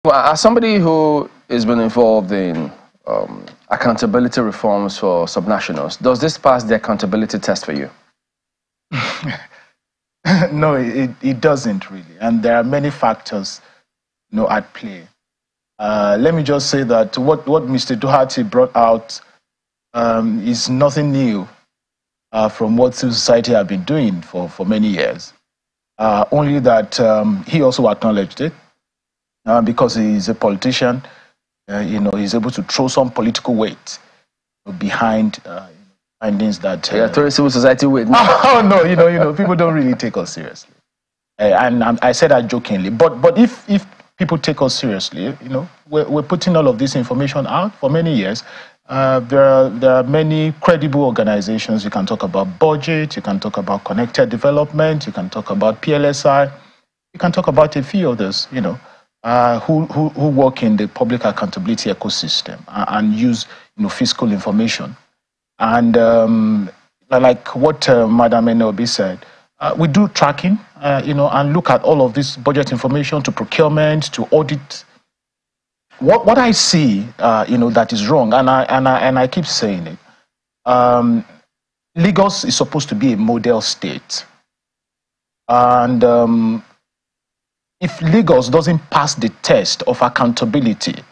Well, as somebody who has been involved in accountability reforms for subnationals, does this pass the accountability test for you? No, it doesn't really. And there are many factors at play. Let me just say that what Mr. Duhati brought out is nothing new from what civil society have been doing for many years. Only that he also acknowledged it because he is a politician. He's able to throw some political weight behind findings that. Throwing civil society weight. Oh no, people don't really take us seriously, and I said that jokingly. But if people take us seriously, we're putting all of this information out for many years. There are many credible organizations. You can talk about budget, you can talk about connected development, you can talk about PLSI, you can talk about a few others, who work in the public accountability ecosystem and use fiscal information. And like what Madam Enobi said, we do tracking, and look at all of this budget information to procurement, to audit. What I see, that is wrong, and I keep saying it. Lagos is supposed to be a model state, and if Lagos doesn't pass the test of accountability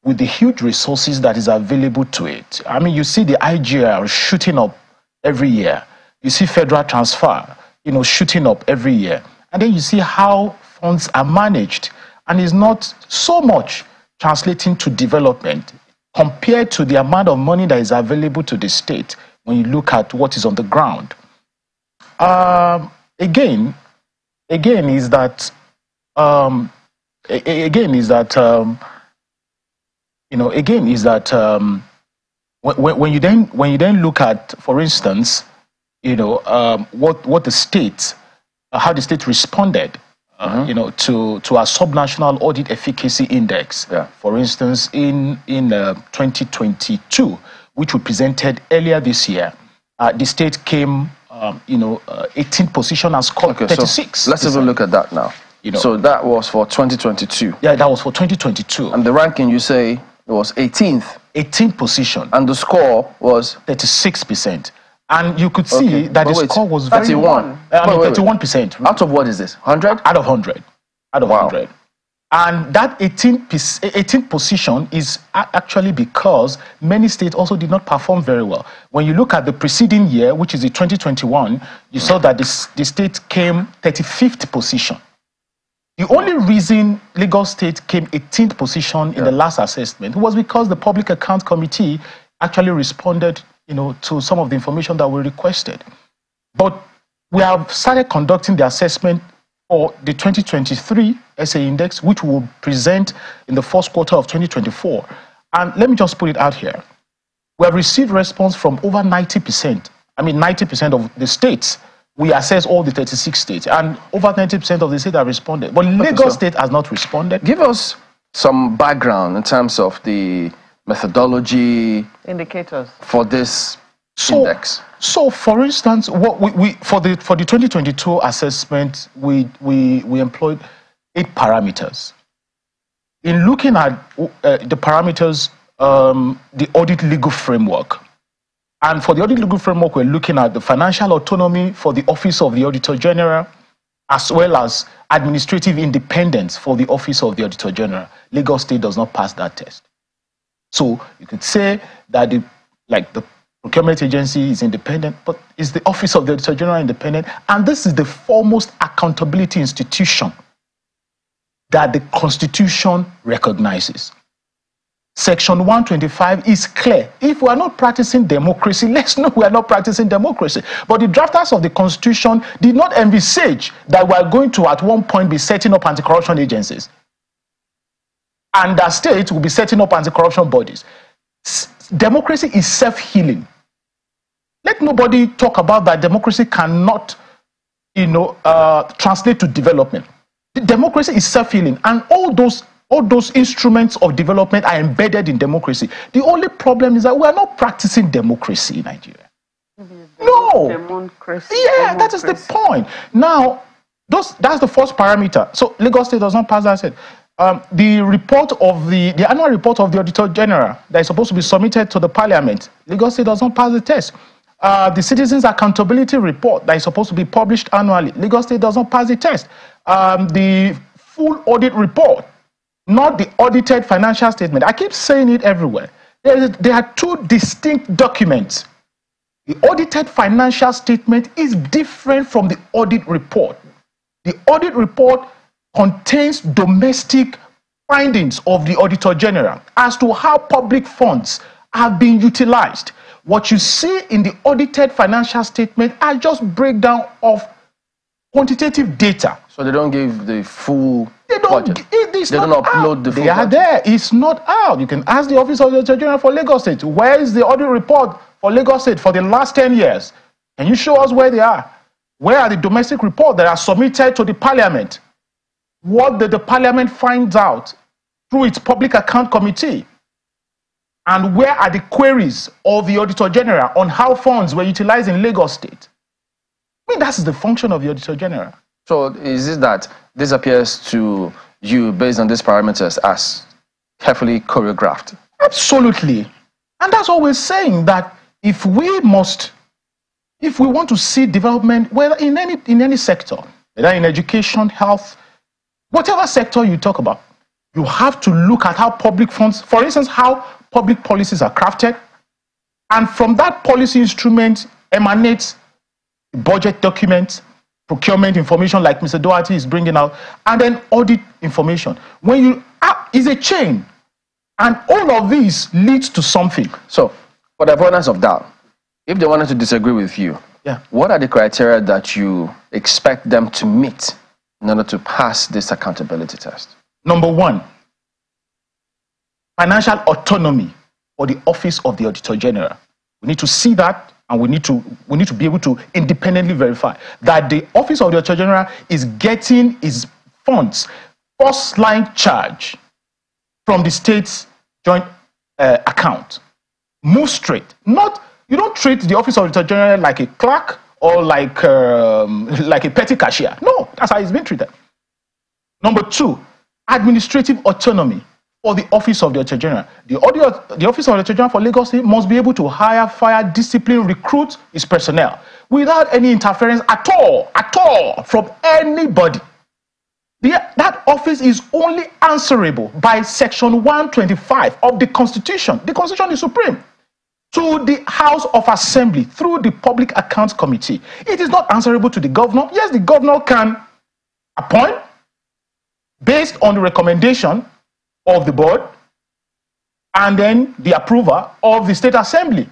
with the huge resources that is available to it, I mean, you see the IGR shooting up every year. You see federal transfer, shooting up every year, and then you see how funds are managed, and it's not so much translating to development compared to the amount of money that is available to the state when you look at what is on the ground. Again is that when you then look at, for instance, what the state, how the state responded. To our subnational audit efficacy index, for instance, in 2022, which we presented earlier this year, the state came, 18th position and scored 36. So let's have a look at that now. So that was for 2022. Yeah, that was for 2022. And the ranking, you say, it was 18th. 18th position. And the score was 36%. And you could see that the score was very 31. 31%. Out of what is this? 100? Out of 100. Out of 100. And that 18th position is actually because many states also did not perform very well. When you look at the preceding year, which is the 2021, you saw that the state came 35th position. The only reason Lagos State came 18th position in the last assessment was because the Public Account Committee actually responded to some of the information that we requested. But we have started conducting the assessment for the 2023 SA Index, which we will present in the first quarter of 2024. And let me just put it out here. We have received response from over 90%. I mean, 90% of the states. We assess all the 36 states, and over 90% of the states have responded. But Lagos State has not responded. Give us some background in terms of the methodology indicators for this index. So, for instance, what we for the 2022 assessment, we employed 8 parameters. In looking at the parameters, the audit legal framework, and for the audit legal framework, we're looking at the financial autonomy for the Office of the Auditor-General, as well as administrative independence for the Office of the Auditor-General. Lagos State does not pass that test. So you could say that the procurement agency is independent, but is the Office of the Auditor-General independent? And this is the foremost accountability institution that the Constitution recognizes. Section 125 is clear. If we are not practicing democracy, let's know we are not practicing democracy. But the drafters of the Constitution did not envisage that we are going to, at one point, be setting up anti-corruption agencies. And that state will be setting up anti-corruption bodies. Democracy is self-healing. Let nobody talk about that democracy cannot, translate to development. The democracy is self-healing, and all those instruments of development are embedded in democracy. The only problem is that we are not practicing democracy in Nigeria. No. Democracy. Yeah, that is the point. Now, that's the first parameter. So Lagos State does not pass that. the annual report of the Auditor-General that is supposed to be submitted to the Parliament, Lagos State does not pass the test. The Citizens Accountability Report that is supposed to be published annually, Lagos State does not pass the test. The full audit report, not the audited financial statement. I keep saying it everywhere. There are two distinct documents. The audited financial statement is different from the audit report. The audit report contains domestic findings of the Auditor-General as to how public funds have been utilized. What you see in the audited financial statement are just breakdown of quantitative data. So they don't give the full budget. They don't upload the full budget. They are there. It's not out. You can ask the Office of the Auditor-General for Lagos State. Where is the audit report for Lagos State for the last 10 years? Can you show us where they are? Where are the domestic reports that are submitted to the Parliament? What did the Parliament find out through its Public Account Committee? And where are the queries of the Auditor-General on how funds were utilized in Lagos State? I mean, that's the function of the Auditor-General. So is it that this appears to you, based on these parameters, as carefully choreographed? Absolutely. And that's what we're saying, that if we want to see development, whether in any sector, whether in education, health, whatever sector you talk about, you have to look at how public funds, for instance, how public policies are crafted, and from that policy instrument emanates budget documents, procurement information like Mr. Doherty is bringing out, and then audit information. When you is a chain, and all of these leads to something. So, for the avoidance of doubt, if they wanted to disagree with you, what are the criteria that you expect them to meet in order to pass this accountability test? Number one, financial autonomy for the Office of the Auditor-General. We need to see that, and we need to be able to independently verify that the Office of the Auditor-General is getting its funds first line charge from the state's joint account. Move straight. You don't treat the Office of the Auditor-General like a clerk or like a petty cashier. No, that's how it's been treated. Number two, administrative autonomy for the Office of the Auditor-General. The Office of the Auditor-General for Lagos State must be able to hire, fire, discipline, recruit its personnel without any interference at all from anybody. That office is only answerable by Section 125 of the Constitution. The Constitution is supreme. To the House of Assembly through the Public Accounts Committee. It is not answerable to the governor. Yes, the governor can appoint based on the recommendation of the board and then the approval of the State Assembly.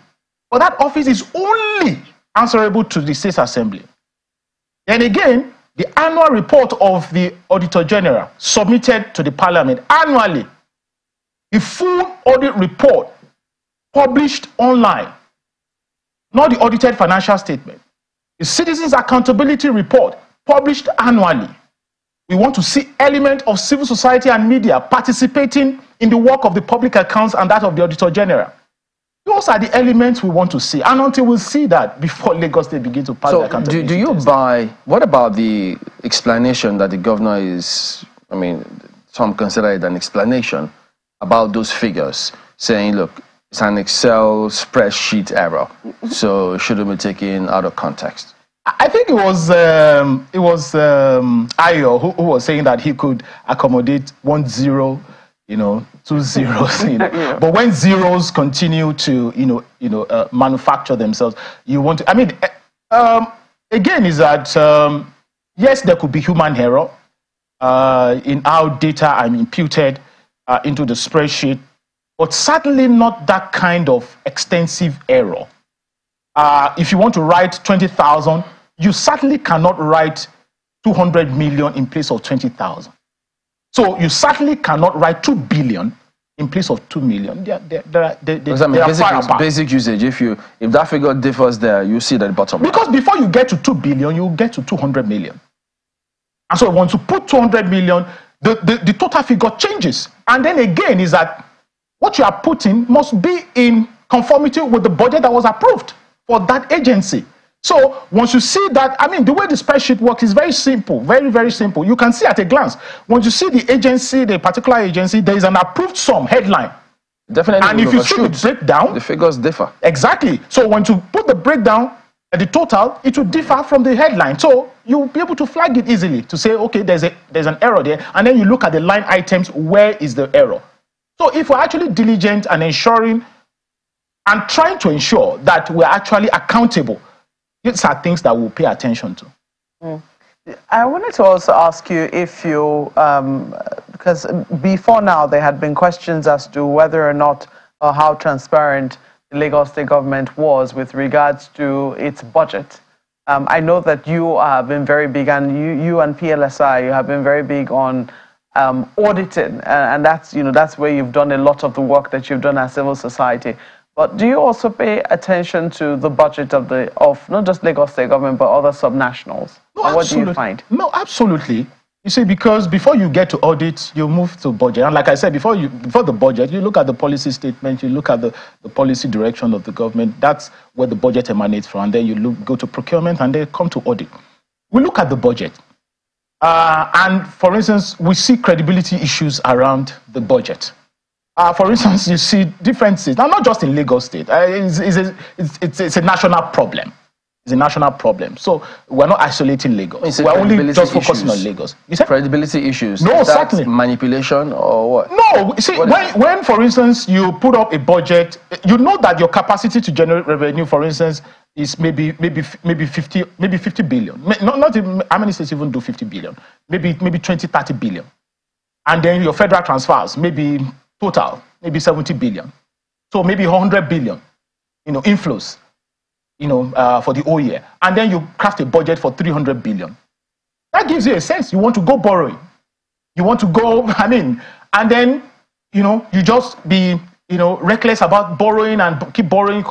But that office is only answerable to the State Assembly. Then again, the annual report of the Auditor-General submitted to the Parliament annually, the full audit report published online, not the audited financial statement. The Citizens Accountability Report published annually. We want to see elements of civil society and media participating in the work of the public accounts and that of the Auditor-General. Those are the elements we want to see. And until we see that, before Lagos State begin to pass the accountability do you test. What about the explanation that the governor is, some consider it an explanation about those figures, saying, look, it's an Excel spreadsheet error, so it shouldn't be taken out of context? I think it was Ayo who was saying that he could accommodate 1 0, 2 zeros. Yeah. But when zeros continue to manufacture themselves, you want to. Again, is that yes, there could be human error in how data are imputed into the spreadsheet, but certainly not that kind of extensive error. If you want to write 20,000, you certainly cannot write 200 million in place of 20,000. So you certainly cannot write 2 billion in place of 2 million. Basic usage. If that figure differs there, you see that bottom. Because before you get to 2 billion, you get to 200 million. And so once you put 200 million, the total figure changes. And then again is that what you are putting must be in conformity with the budget that was approved for that agency. So once you see that, I mean, the way the spreadsheet works is very simple, very, very simple. You can see at a glance. Once you see the agency, the particular agency, there is an approved sum headline. Definitely. And if you see the breakdown, the figures differ. Exactly. So when you put the breakdown at the total, it will differ from the headline. So you'll be able to flag it easily to say, okay, there's an error there. And then you look at the line items, where is the error? So if we're actually diligent and ensuring and trying to ensure that we're actually accountable, these are things that we'll pay attention to. I wanted to also ask you if you, because before now there had been questions as to whether or not or how transparent the Lagos State government was with regards to its budget. I know that you have been very big, and you and PLSI, you have been very big on auditing, and that's where you've done a lot of the work that you've done as civil society. But do you also pay attention to the budget of not just Lagos State government, but other subnationals? No, what do you find? No, absolutely. You see, because before you get to audit, you move to budget. And like I said, before the budget, you look at the policy statement, you look at the policy direction of the government. That's where the budget emanates from. And then you go to procurement, and then come to audit. We look at the budget. And for instance, we see credibility issues around the budget. For instance, you see differences. Now, not just in Lagos State. It's a national problem. It's a national problem. So we're not isolating Lagos. We're only just focusing on Lagos. You said credibility issues. No, certainly. Manipulation or what? No. See, when, for instance, you put up a budget, you know that your capacity to generate revenue, for instance, is maybe 50 billion. Not even, how many states even do 50 billion? Maybe 20, 30 billion. And then your federal transfers, maybe total, maybe 70 billion. So maybe 100 billion, inflows, for the whole year. And then you craft a budget for 300 billion. That gives you a sense. You want to go borrowing. You want to go, and then, you just be, reckless about borrowing and keep borrowing.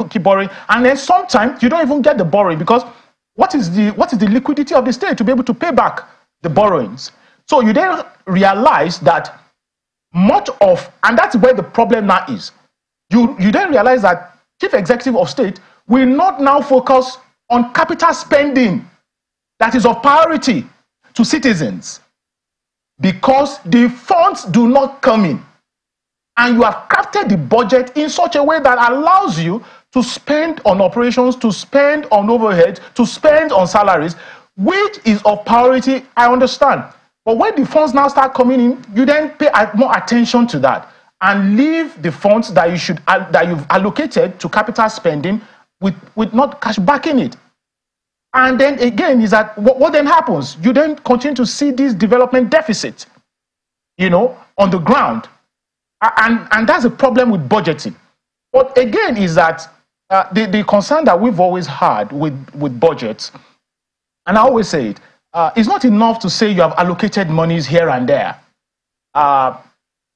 And then sometimes you don't even get the borrowing, because what is the liquidity of the state to be able to pay back the borrowings? So you then realize that and that's where the problem now is. You then realize that chief executive of state will not now focus on capital spending that is of priority to citizens, because the funds do not come in. And you have crafted the budget in such a way that allows you to spend on operations, to spend on overhead, to spend on salaries, which is of priority, I understand. But when the funds now start coming in, you then pay more attention to that and leave the funds that you've allocated to capital spending with not cash backing it. And then again, is that what then happens? You then continue to see this development deficit, on the ground. And that's a problem with budgeting. But again, is that the concern that we've always had with budgets, and I always say it, it's not enough to say you have allocated monies here and there.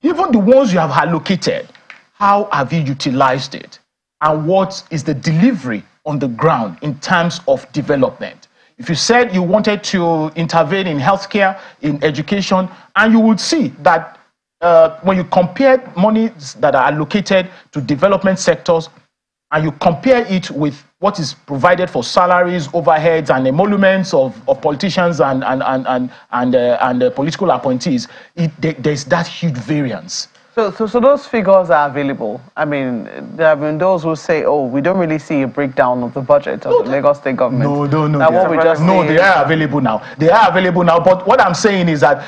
Even the ones you have allocated, how have you utilized it? And what is the delivery on the ground in terms of development? If you said you wanted to intervene in healthcare, in education, and you would see that when you compare monies that are allocated to development sectors, and you compare it with what is provided for salaries, overheads, and emoluments of politicians and political appointees, there's that huge variance. So those figures are available. I mean, there have been those who say, "Oh, we don't really see a breakdown of the budget of the Lagos State government." No. They are available now. They are available now. But what I'm saying is that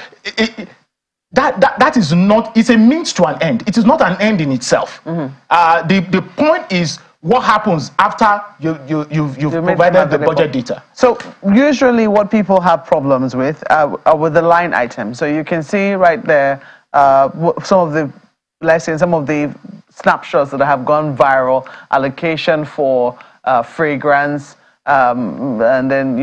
that is not. It's a means to an end. It is not an end in itself. Mm-hmm. The point is what happens after you've provided the budget data. So usually, what people have problems with are with the line items. So you can see right there. Some of the snapshots that have gone viral, allocation for fragrance, and then,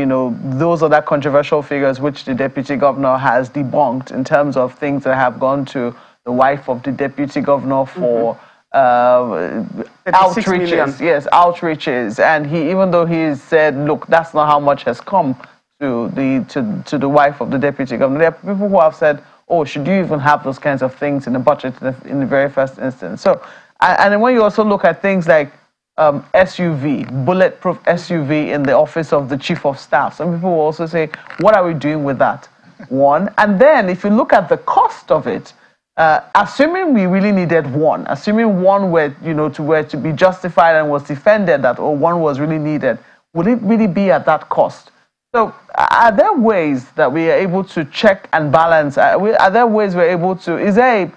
those are the controversial figures which the deputy governor has debunked in terms of things that have gone to the wife of the deputy governor for outreaches. Yes, outreaches. And even though he said, look, that's not how much has come to the wife of the deputy governor, there are people who have said, oh, should you even have those kinds of things in the budget in the very first instance? So, and then when you also look at things like SUV, bulletproof SUV in the office of the chief of staff. Some people will also say, what are we doing with that? One. And then if you look at the cost of it, assuming we really needed one, assuming one were to be justified and was defended that, or one was really needed, would it really be at that cost? So are there ways that we are able to check and balance? Are there ways we're able to, is there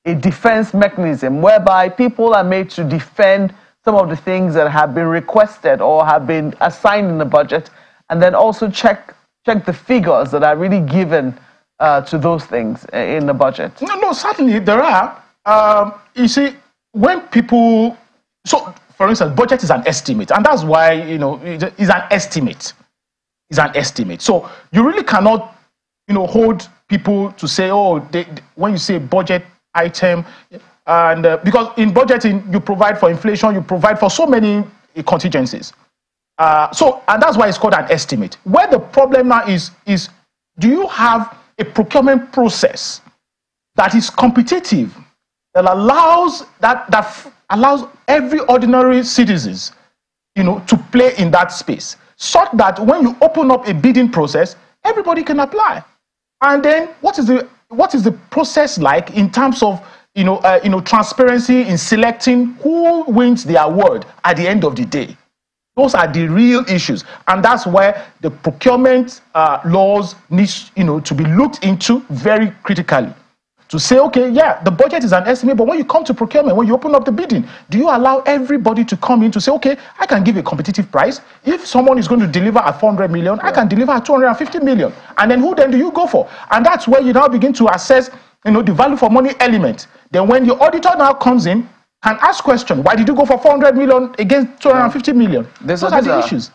a defense mechanism whereby people are made to defend some of the things that have been requested or have been assigned in the budget, and then also check the figures that are really given to those things in the budget? No, certainly there are. You see, when people, so for instance, budget is an estimate, and that's why, it's an estimate. It's an estimate. So you really cannot, hold people to say, oh, when you say budget item, and because in budgeting you provide for inflation, you provide for so many contingencies. And that's why it's called an estimate. Where the problem now is do you have a procurement process that is competitive, that allows every ordinary citizens, to play in that space, such that when you open up a bidding process, everybody can apply. And then what is the process like in terms of transparency in selecting who wins the award at the end of the day? Those are the real issues, and that's where the procurement laws need to be looked into very critically. To say, okay, yeah, the budget is an estimate, but when you come to procurement, when you open up the bidding, do you allow everybody to come in to say, okay, I can give a competitive price. If someone is going to deliver at 400 million, I can deliver at 250 million. And then who then do you go for? And that's where you now begin to assess, the value for money element. Then when the auditor now comes in and asks question, why did you go for 400 million against 250 million? Those are the issues.